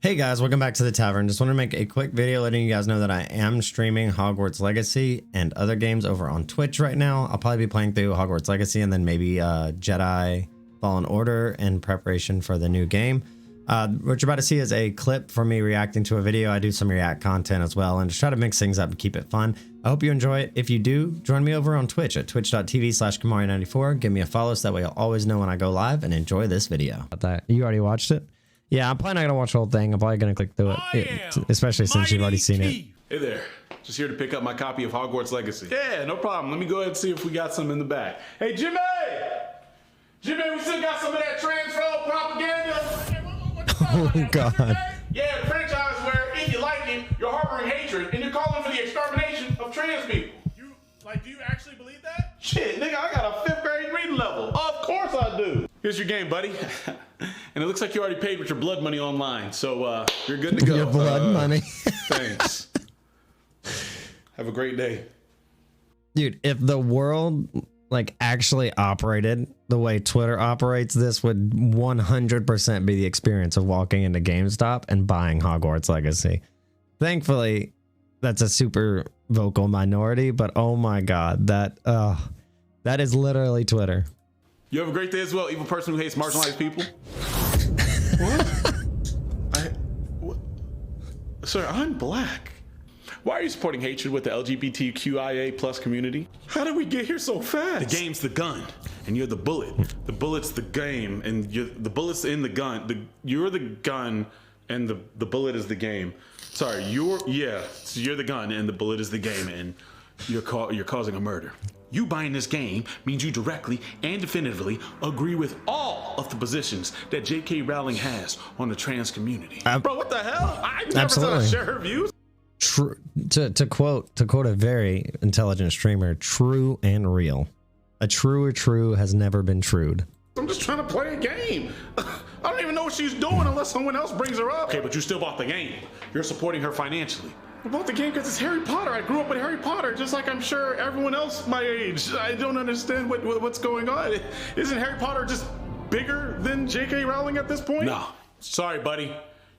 Hey guys, welcome back to the tavern. Just want to make a quick video letting you guys know that I am streaming Hogwarts Legacy and other games over on Twitch right now. I'll probably be playing through Hogwarts Legacy and then maybe Jedi Fallen Order in preparation for the new game. What you're about to see is a clip from me reacting to a video. I do some react content as well and just try to mix things up and keep it fun. I hope you enjoy it. If you do, join me over on Twitch at twitch.tv/Kimari94. Give me a follow so that way you'll always know when I go live, and enjoy this video. You already watched it? Yeah, I'm probably not gonna watch the whole thing. I'm probably gonna click through it, especially since you've already seen it. Hey there, just here to pick up my copy of Hogwarts Legacy. Yeah, no problem. Let me go ahead and see if we got some in the back. Hey, Jimmy! Jimmy, we still got some of that transphobe propaganda. Oh, God. Yeah, the franchise where if you like it, you're harboring hatred and you're calling for the extermination of trans people. Do you actually believe that? Shit, nigga, I got a 5th grade reading level. Of course I do. Here's your game, buddy. And it looks like you already paid with your blood money online, so you're good to go. Your blood money. Thanks. Have a great day. Dude, if the world actually operated the way Twitter operates, this would 100% be the experience of walking into GameStop and buying Hogwarts Legacy. Thankfully, that's a super vocal minority, but oh my God, that is literally Twitter. You have a great day as well, evil person who hates marginalized people. What? Sir, I'm black. Why are you supporting hatred with the LGBTQIA plus community? How did we get here so fast? The game's the gun, and you're the bullet. The bullet's the game, and the bullet's in the gun. You're the gun, and the bullet is the game. Sorry, so you're the gun, and the bullet is the game, and you're causing a murder. You buying this game means you directly and definitively agree with all of the positions that J.K. Rowling has on the trans community. Bro, what the hell? I never said I share her views. True, to quote a very intelligent streamer, true and real. A truer true has never been trued. I'm just trying to play a game. I don't even know what she's doing unless someone else brings her up. Okay, but you still bought the game. You're supporting her financially. I bought the game because it's Harry Potter. I grew up with Harry Potter, just like I'm sure everyone else my age. I don't understand what's going on. Isn't Harry Potter just bigger than J.K. Rowling at this point? No. Sorry, buddy.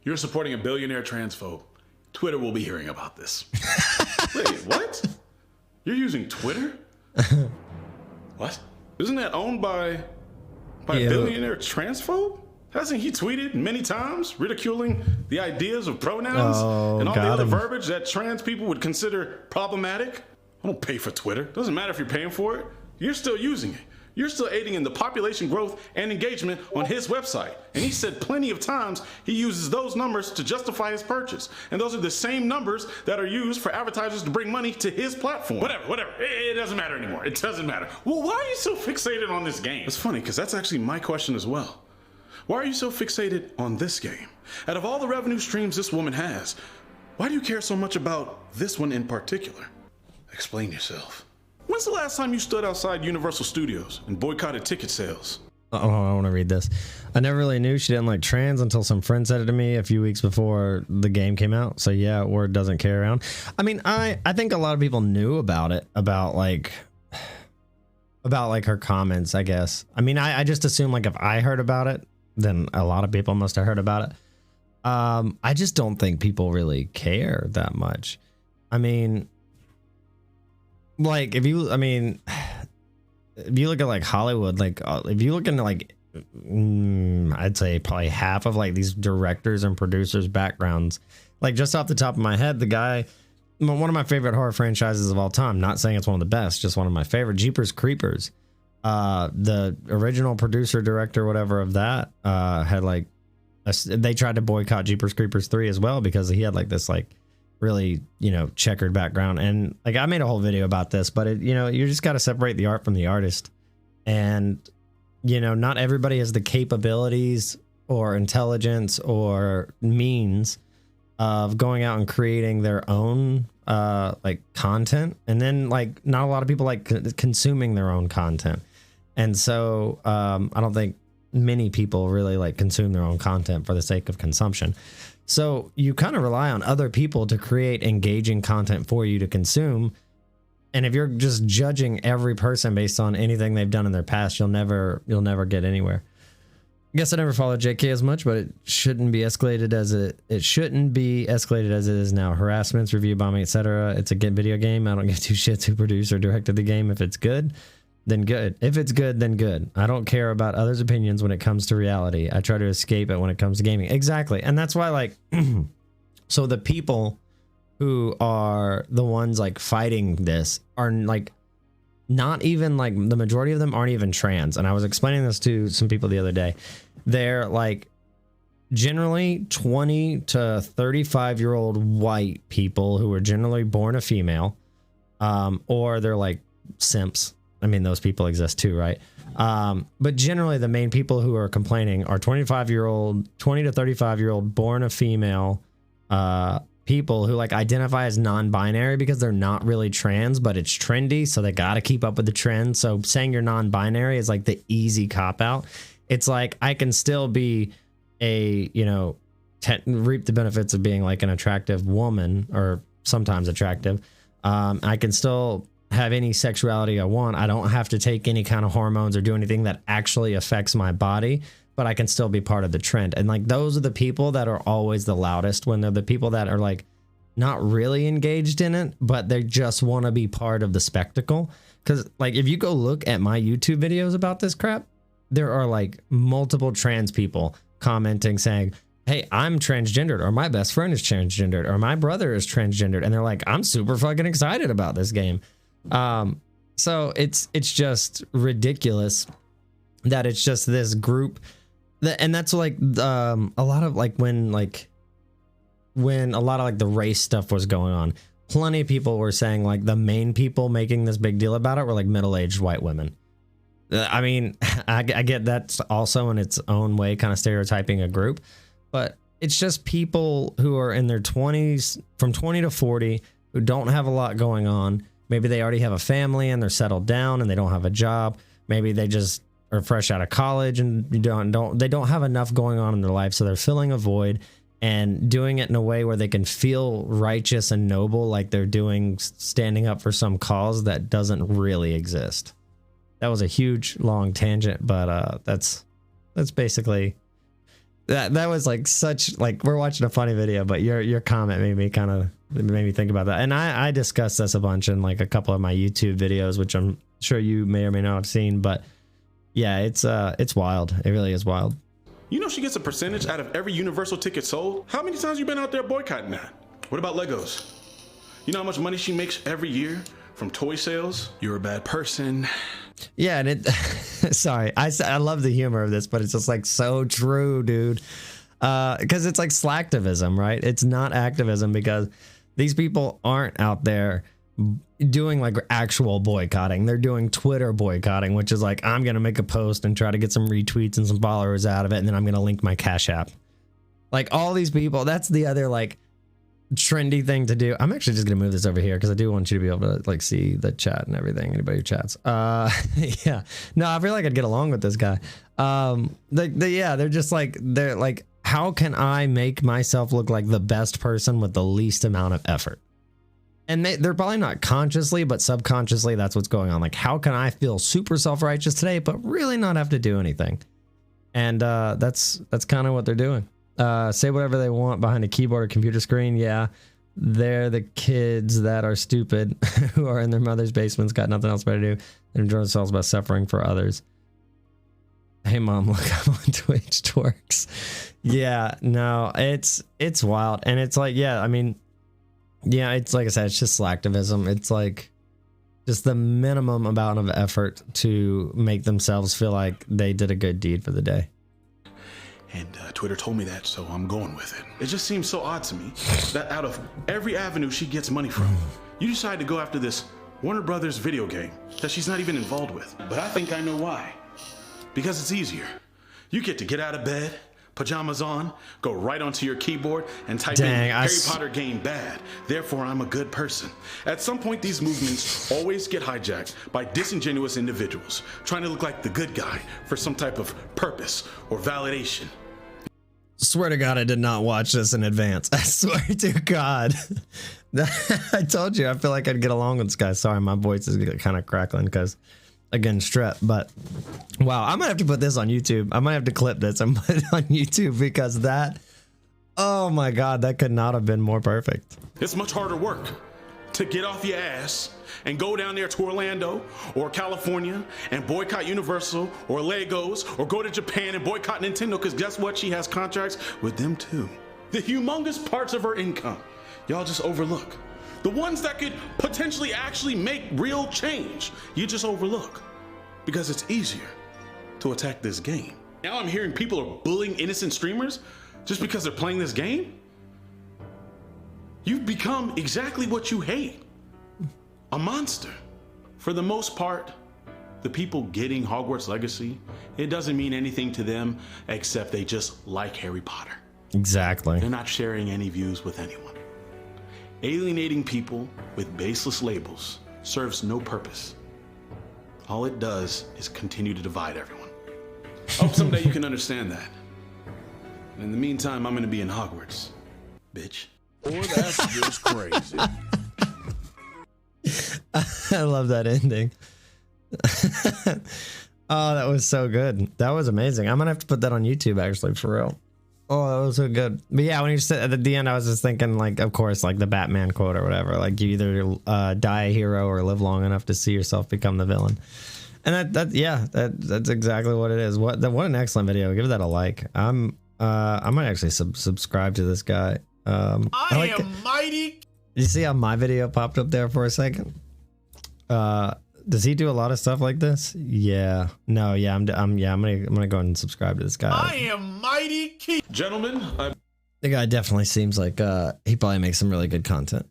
You're supporting a billionaire transphobe. Twitter will be hearing about this. Wait, what? You're using Twitter? What? Isn't that owned by a billionaire transphobe? Hasn't he tweeted many times ridiculing the ideas of pronouns and all the other verbiage that trans people would consider problematic? I don't pay for Twitter. Doesn't matter if you're paying for it. You're still using it. You're still aiding in the population growth and engagement on his website. And he said plenty of times he uses those numbers to justify his purchase. And those are the same numbers that are used for advertisers to bring money to his platform. Whatever. It doesn't matter anymore. It doesn't matter. Well, why are you so fixated on this game? It's funny, because that's actually my question as well. Why are you so fixated on this game? Out of all the revenue streams this woman has, why do you care so much about this one in particular? Explain yourself. When's the last time you stood outside Universal Studios and boycotted ticket sales? Oh, I want to read this. I never really knew she didn't like trans until some friend said it to me a few weeks before the game came out. So yeah, word doesn't carry around. I mean, I think a lot of people knew about it, about her comments, I guess. I mean, I just assume if I heard about it, then a lot of people must have heard about it. I just don't think people really care that much. I mean, if you look at Hollywood, if you look into I'd say probably half of these directors and producers backgrounds, just off the top of my head, the guy, one of my favorite horror franchises of all time, not saying it's one of the best, just one of my favorite, Jeepers Creepers. The original producer, director, whatever of that, had they tried to boycott Jeepers Creepers 3 as well because he had this really, checkered background. And I made a whole video about this, but you just got to separate the art from the artist. And, not everybody has the capabilities or intelligence or means of going out and creating their own content. And then not a lot of people consuming their own content. And so I don't think many people really consume their own content for the sake of consumption. So you kind of rely on other people to create engaging content for you to consume. And if you're just judging every person based on anything they've done in their past, you'll never get anywhere. guess I never followed JK as much, but it shouldn't be escalated as it shouldn't be escalated as it is now. Harassments, review bombing, etc. It's a video game. I don't give two shits who produced or directed the game. If it's good, then good. If it's good, then good. I don't care about others' opinions when it comes to reality. I try to escape it when it comes to gaming. Exactly. And that's why, like, so the people who are the ones like fighting this are like not even like the majority of them aren't even trans. And I was explaining this to some people the other day. They're like generally 20 to 35-year-old white people who are generally born a female, or they're like simps. I mean, those people exist too, right? But generally the main people who are complaining are 20 to 35-year-old born a female people who like identify as non-binary because they're not really trans, but it's trendy, so they got to keep up with the trend. So saying you're non-binary is like the easy cop out. It's like I can still be a, you know, reap the benefits of being like an attractive woman, or sometimes attractive. I can still have any sexuality I want. I don't have to take any kind of hormones or do anything that actually affects my body, but I can still be part of the trend. And like those are the people that are always the loudest, when they're the people that are like not really engaged in it, but they just want to be part of the spectacle. Because like if you go look at my YouTube videos about this crap, there are like multiple trans people commenting saying, hey, I'm transgendered, or my best friend is transgendered, or my brother is transgendered. And they're like, I'm super fucking excited about this game. So it's just ridiculous that it's just this group that, and that's like a lot of like when a lot of like the race stuff was going on, plenty of people were saying like the main people making this big deal about it were like middle-aged white women. I mean, I get that's also in its own way kind of stereotyping a group, but it's just people who are in their 20s, from 20 to 40, who don't have a lot going on. Maybe they already have a family and they're settled down and they don't have a job. Maybe they just are fresh out of college and they don't have enough going on in their life, so they're filling a void and doing it in a way where they can feel righteous and noble, like they're doing, standing up for some cause that doesn't really exist. That was a huge long tangent, but that's basically that was like such, like, we're watching a funny video, but your comment made me think about that. And I discussed this a bunch in like a couple of my YouTube videos, which I'm sure you may or may not have seen, but yeah, it's wild. It really is wild. You know she gets a percentage out of every Universal ticket sold? How many times you been out there boycotting that? What about Legos? You know how much money she makes every year from toy sales? You're a bad person. Yeah, and sorry, I love the humor of this, but it's just like so true, dude. Because it's like slacktivism, right? It's not activism, because these people aren't out there doing like actual boycotting. They're doing Twitter boycotting, which is like, I'm gonna make a post and try to get some retweets and some followers out of it, and then I'm gonna link my Cash App. Like all these people, that's the other like trendy thing to do. I'm actually just gonna move this over here because I do want you to be able to like see the chat and everything, anybody who chats. Yeah, no, I feel like I'd get along with this guy. They're just like, they're like, how can I make myself look like the best person with the least amount of effort? And they're probably not consciously, but subconsciously, that's what's going on. Like, how can I feel super self-righteous today, but really not have to do anything? And that's kind of what they're doing. Say whatever they want behind a keyboard or computer screen. Yeah, they're the kids that are stupid who are in their mother's basements, got nothing else better to do, and enjoy themselves by suffering for others. Hey mom, look, I'm on Twitch, twerks. Yeah, no, it's wild. And it's like, yeah, I mean, yeah, it's like I said, it's just slacktivism. It's like just the minimum amount of effort to make themselves feel like they did a good deed for the day. And Twitter told me that, so I'm going with it. It just seems so odd to me that out of every avenue she gets money from, you decide to go after this Warner Brothers video game that she's not even involved with. But I think I know why. Because it's easier. You get to get out of bed, pajamas on, go right onto your keyboard and type in Harry Potter game bad, therefore I'm a good person. At some point, these movements always get hijacked by disingenuous individuals trying to look like the good guy for some type of purpose or validation. Swear to God, I did not watch this in advance. I swear to God. I told you, I feel like I'd get along with this guy. Sorry, my voice is kind of crackling because against Strep. But wow, I'm gonna have to put this on YouTube. I might have to clip this and put it on YouTube because that, oh my God, that could not have been more perfect. It's much harder work to get off your ass and go down there to Orlando or California and boycott Universal or Legos, or go to Japan and boycott Nintendo, because guess what? She has contracts with them too. The humongous parts of her income y'all just overlook. The ones that could potentially actually make real change, you just overlook because it's easier to attack this game. Now I'm hearing people are bullying innocent streamers just because they're playing this game. You've become exactly what you hate. A monster. For the most part, the people getting Hogwarts Legacy, it doesn't mean anything to them except they just like Harry Potter. Exactly. They're not sharing any views with anyone. Alienating people with baseless labels serves no purpose. All it does is continue to divide everyone. Hope someday you can understand that. In the meantime, I'm gonna be in Hogwarts, bitch. Boy, that's just crazy. I love that ending. Oh, that was so good. That was amazing. I'm gonna have to put that on YouTube actually, for real. Oh, that was so good. But yeah, when you said at the end, I was just thinking, like, of course, like the Batman quote or whatever, like you either die a hero or live long enough to see yourself become the villain. And that's exactly what it is. What an excellent video. Give that a like. I might actually subscribe to this guy. I am Mighty. You see how my video popped up there for a second? Does he do a lot of stuff like this? Yeah. No. Yeah. I'm gonna go and subscribe to this guy. I am MightyKeef. Gentlemen, The guy definitely seems like he probably makes some really good content.